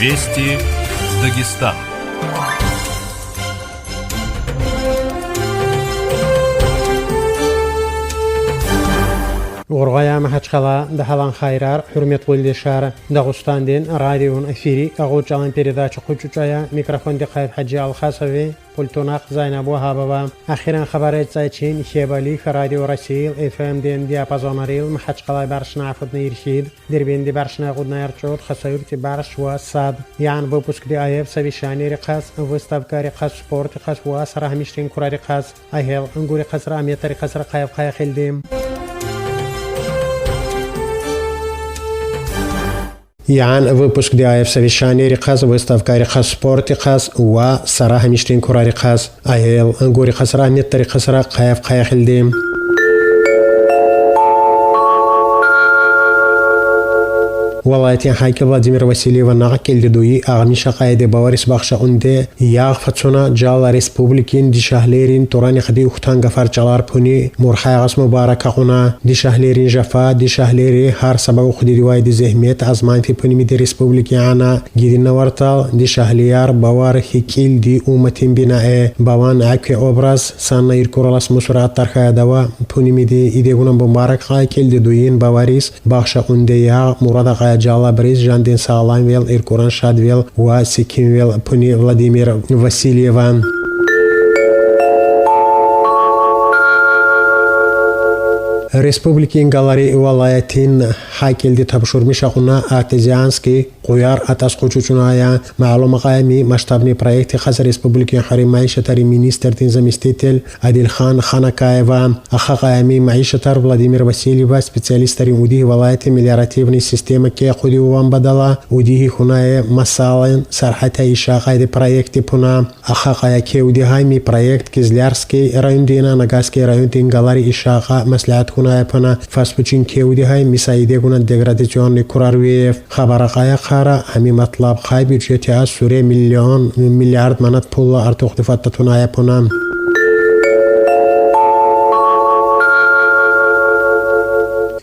Вести Дагестан. Ургая Махачкала, Дахалан Хайрар, Хурметлы Лишара, Дагустандин, радион эфири, Агучалан передача Хучучая, микрофон Дихайт Хаджи Алхасови, Пультунак Зайнабу Хабава, Ахиран Хабарет Зайчин, Хебалих, Радио Расил, ФМ Дин Диапазонарил, Махачкала Баршна Афудна Иршид, Дербин Дибаршна Гудна Ирчот, Хасаюрти Барш Сад, Ян выпуск Диаев, Совещание Рекас, выставка Рекас Спорт, Рекас Уас, Рахмиштин Кура Рекас, Ахел, Ангури Хасра, Метари Хасра Хаев Хаяхилдим. Ян выпуск диаев совещание рекас, выставка рекас спорт рекас, уа сараха миштин кура рекас, ахел, ангури хасра, метари хасра Хаев Хаяхилдим. Валаятин Хайки Владимир Васильева нагакел дедуи агмиша кайде баварис бахша унде яг фацуна джала республикин дишахлерин турани хади ухтан гафар чалар пуни мурхайгас мубарака хуна дишахлерин жафа дишахлери хар сабаб худи ривайди зехмет азман фи пуни миди республики ана гидин навартал дишахлияр бавар хикил ди уматин бинаe баван акви образ санна иркуралас мусурат тархая дава пуни миди идегунам мубарак хайкел дедуин баварис бахша унде яг мурада Джала Бриз, Жандин Саламвел, Иркуран Шадвел, Уасикинвел, Пуни Владимир Васильева. Республикин галари валаятин хайкелди табшур шахуна артезианский куяр атасқучучуная маълума қайми масштабный проекти хаз республики харим маишатари министртин заместитель Адилхан Ханакаева аха қайми маишатар Владимир Васильева специалистари удихи валаяти мелиоративной системы ке худи уван бадала удихи хунае масалын сархата иша қайди проекти пуна аха қаяке удихайми проект Кизлярский район дина Нагаский район дин галари ишаға маслиат Пана фаспучин кеуди хай мисаиде гуна деградацион кураруев хабара қая қара ами матлаб қай бюджети аз суре миллиард манат пулла артуқтифаттатуная пана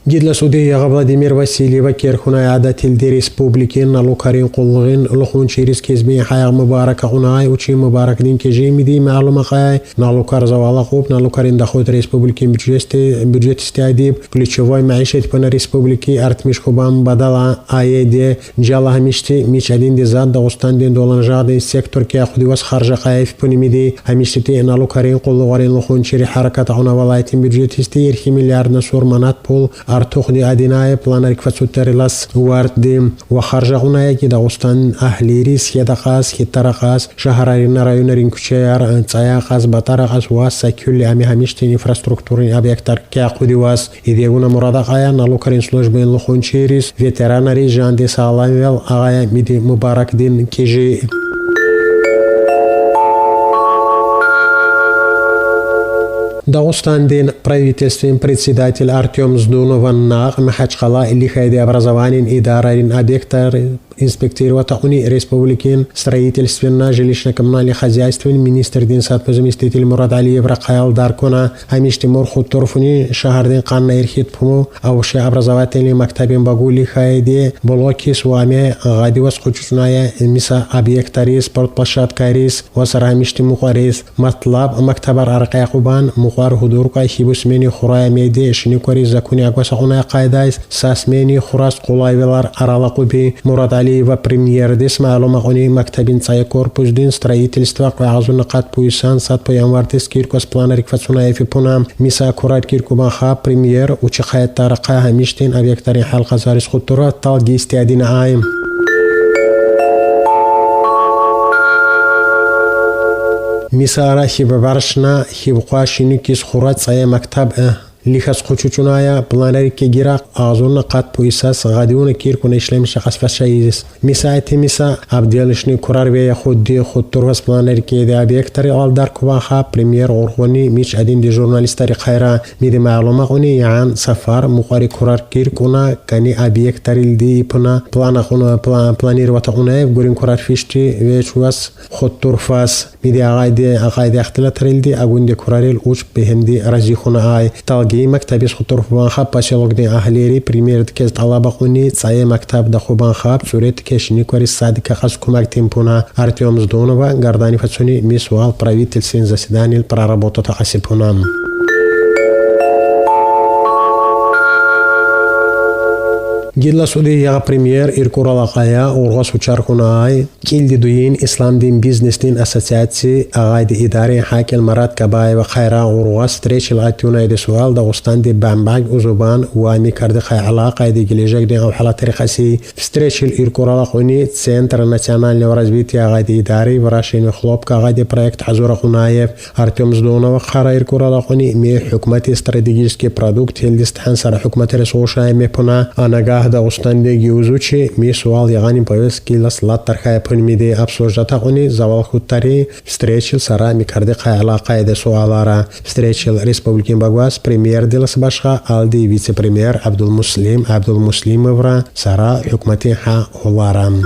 Гидла судия Владимир Васильева Керхуна Адатилди Республикин Налукарин Кулгин Лухун Чирис Кезби Хаяг Мубарака Хунай Учи Мубарак Дин Кежимиди Маалума Хай Налукар Завала Хуб Налукарин Доход Республики бюджет стадиб ключевой маишет пана республики Артмиш Хубам Бадала Аеде Джала Хамишти Мич один дизад Дагустандин Доланжады сектор Ке Худивас Харжа Хаев Пунимиди Хамишти Налукарин Кулгин Лухун Чири Хараката Хуна Валайтин бюджет стир миллиард насур манат пул артухди адинае планарик фацутерилас вардим вахаржагуная ки Дагустан ахлирис хедахас хитарахас шахарарина районарин кучаяр цаяхас батарахас васа кюли ами хамишти инфраструктурин объектар ки акудивас идегуна мурадахая налукарин службин лухунчирис ветеранари Жанди Саламвел агая миди Мубаракдин кижи Дагустандин правительственный председатель Артем Сдунов Наг Махачкала или хайди образованин и дарарин объектар инспектировать уни республикин строительственно жилищно-коммунальное хозяйство министр Динсад заместитель Мурад Алиев Ракаял Даркона Амишти Мурхут Торфуни Шахардин Канна Ирхит Пуму Ауше образовательный мактабин Багули хайди блоки с вами гадивас кучуная миса объектари спортплощадка рис васарамишти мухарис матлаб мактабар Аркаякубан мухар худурка хибусмени хурая меди шиникори закони агвасахуная кайдайс сасмени хурас кулайвелар аралакуби Мурад Алиева премьер дис маълума уни мактабин цая корпус дин строительства квазуна кат пуисан сад поямвартис киркос планарик фацуная фипуна миса курат киркубаха премьер учихает тарака хамиштин объектари халка зарис хутура тал гисти один айм Мисара хибабаршна хибқашини кис хурат цая мактаб Лихас Кучуная, планарики Гирак, Азуна Кат Пуисас, Гадиуна Киркуна Ишлем Шахасфашаизис. Мисайте Миса, Абделишни Курарвея Худи, Хутурвас планарики де объектари Алдар Куваха, премьер Орхуни, Мич один де журналистари Хайра, Миди Маалумахуни, Ян Сафар, Мухари Курар Киркуна, Кани объектари Лди Ипуна, планироватаунаев, Гурин Курар Фишти, Вечуас, Хутурфас, Миди Агайде Ахтилатрилди, Агунде Курарил Уч, Бехенди Разихуна Ай, Тал باقي مكتب خطر خوبان خاب باشلوك دين أهليري بريمير تكز طلبة قوني تسايا مكتب دا خوبان خاب سوريت كشني كوري الصادقة خاص كوماك تيمبونا Артем Здонова гардани фацуни мисуал правительствен заседании проработата хасипунам. Гидла суди яга премьер иркуралакая ургас учархунай килди дуин ислам дин бизнес дин ассоциации агайди идаре хакел марат кабаева хайра ургас встречил атюна иде суал дагустан ди бамбаг узубан уами карди хай алака иде гилежек дин авхала тарихаси встречил иркуралакуни Центр национального развития агайди идаре врашин хлопка агайди проект Хазура Хунаев Артем Здонова хара иркуралакуни ми хукмати стратегический продукт хелдистхан сара хукмати ресурша мепуна анага Дагустанда гиузучи ми суал ягани повестки ласлат тархая пунмиде обсуждата они завал хуттари встречил сара микарди алака иде суалара встречил республикин Багуас премьер дилас башха алди вице-премьер Абдул Муслимовра сара хукмати ха оларам.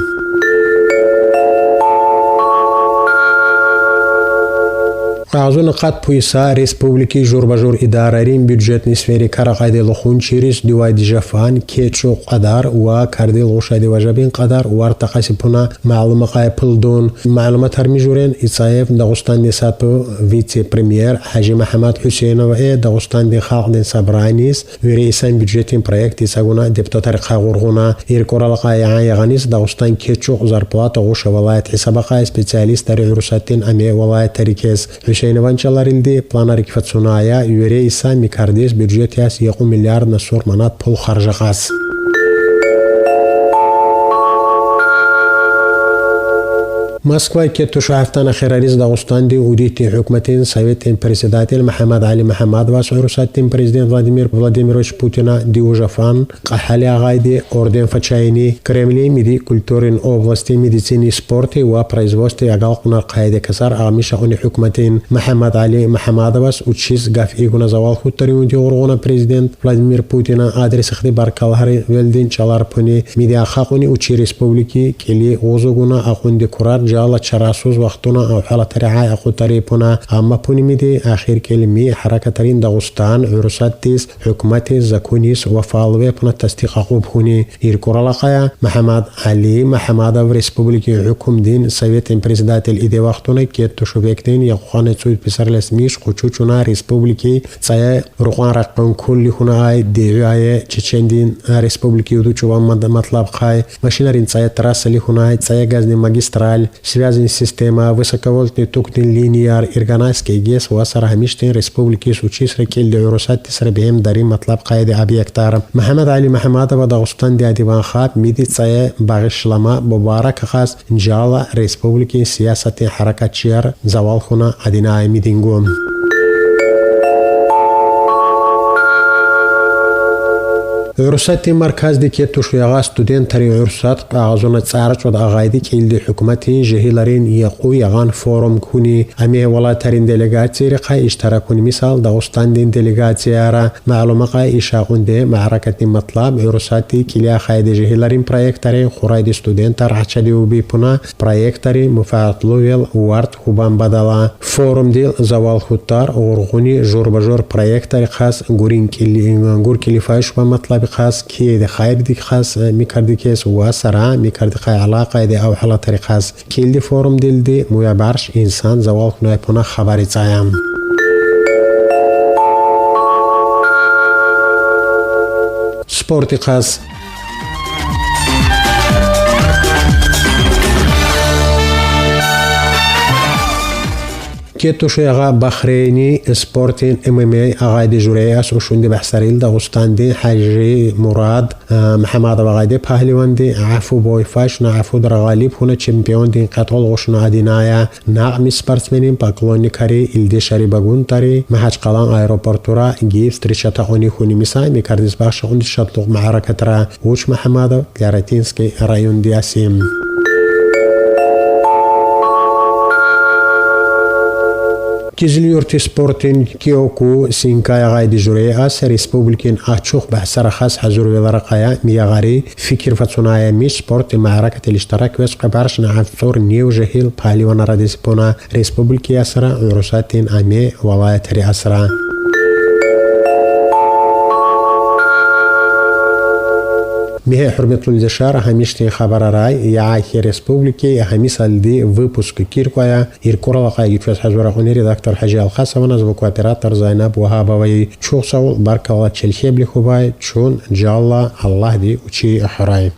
Азун қат пуйса республики журбажур идарарин бюджетни сфери карақайди лохун чирис дувайди жафан кечу қадар ва карди лошайди важабин қадар варта қасипуна маълума қай пылдун маълума тарми журен Исаев Дагустанди сапу вице-премьер Хажи Махамад Хусейнова Дагустанди халқдин сабранис верейсан бюджетин проект исагуна депутатар қағурғуна иркоралқа яғанис Дагустан кечу зарплата ғуша валайт хисабақай специалистари урусаттин аме валайт тарикес Шейнаванчалар илди планарик фацуная юре иса микардис бюджет яс 1 миллиард насур манат пул харжақас. Москва кетуша хафтана херариз Дагустанди удити хукматин советин председатель Мухаммад Али Мухаммадова урусаттин президент Владимир Владимирович Путина диужафан қахали агайди орден фачайни Кремли миди культурин области медицини спорти ва производстве агалқуна қайде касар агамиша уни хукматин Мухаммад Али Мухаммадова учис гаф игуна завал хуттари уди оргуна президент Владимир Путина адрес хди баркалхари велдин чалар пуни миди ахақуни учи республики кели озугуна ахунди курар جالا چراسوز وقتنا او حالت رعای اخوتاری پنا اما پونی میده آخر کلمی حرکترین داغستان عرصتیس حکومت زکونیس و فالوه پنا تصدیق خوب خونی ایرکورالقایا محمد علی محمدov республики حکم دین سویت پرزیداتل ایده وقتنا که تشویکتین یا خوانه سوید پسرلس میش قچوچونا республики سایه روغان رقم کلی خونای دیویای چچندین республики ودو چوبان مطلب خای ماشینارین سایه تراسلی خونای سایه گازنی ماگیسترال связана система высоковольтный токный линиар ирганайский гес васара хамиштин республики сучис рекелли урусатти сарбем дарим матлаб қайди объектар Мухаммад Али Мухаммадова Дагустан диадиван хаб миди цае бағишлама мубарак хас инжала республики сиясати харакатчияр завал хуна адинай мидингум عرصات مرکز دیگه توش یه استودنت تری عرصات آغازون تسارچ و آغایدی که ایل حکومتی جهیلارین یقو یغان فورم کنی امی ولاترین دلیگاتی رقای اشتراکونی مثال داغستان دین دلیگاتی آرا معلومه قای اشاقون ده معرکتی مطلب عرصاتی کلیا خاید جهیلارین پرویکتاری خوراید استودنت رحچه دیو بیپونا پرویکتاری مفاعتلویل وارد خوبان بدلا فورم دیل زوال خودتار غرغونی جور بجور پرویکتاری خاص گور کلیفایش با مطلب خاص کی د خیر دی خاص میکردی کس و سرا میکردی خای علاقه دی او حالا طریق خاص کلی فورم دل دی مویا برش انسان زوال کنه پونه خبری چایم سپورتی خاص كيتو شيغا بحريني سبورتين MMA اغايدي جورياس وشوندي بحسريل داغستان دي حاجي مراد محمد اغايدي پهلوان دي عفو بوي فاشنا عفو در غالب هنا چمپيون دي قتل غشنا ادينايا نعم سپورتسمنين باكلوني كاري الدي شاري باگون تاري محاج قلان ايروبورتورا گيف ستريشاتا هوني خوني مساي ميكارديس باخش هوندي شطلق معركة را. كيزليورتي سبورتين كيوكو سينكايا غايدي جورياس ريسبوبليكين اتشوخ بحسر خاص حزور ورقايا ميغاري فكر فتسونايا مي سبورت معركة الاشتراك وسق بارشنا عفور نيو جهيل باليوان راديسبونا ريسبوبليكي اسرا عروساتين امي ولاية ري اسرا Бихе хурметлы дешар хамишти хабарарай яахи республики хамисалди выпуск киркоя иркуралака гитвес хазурахуни редактор Хаджи Алхасовна, звукооператор Зайнаб Вахабовой. Чухсау баркалла челхебли хубай чун джалла Аллах ди учи ахрай.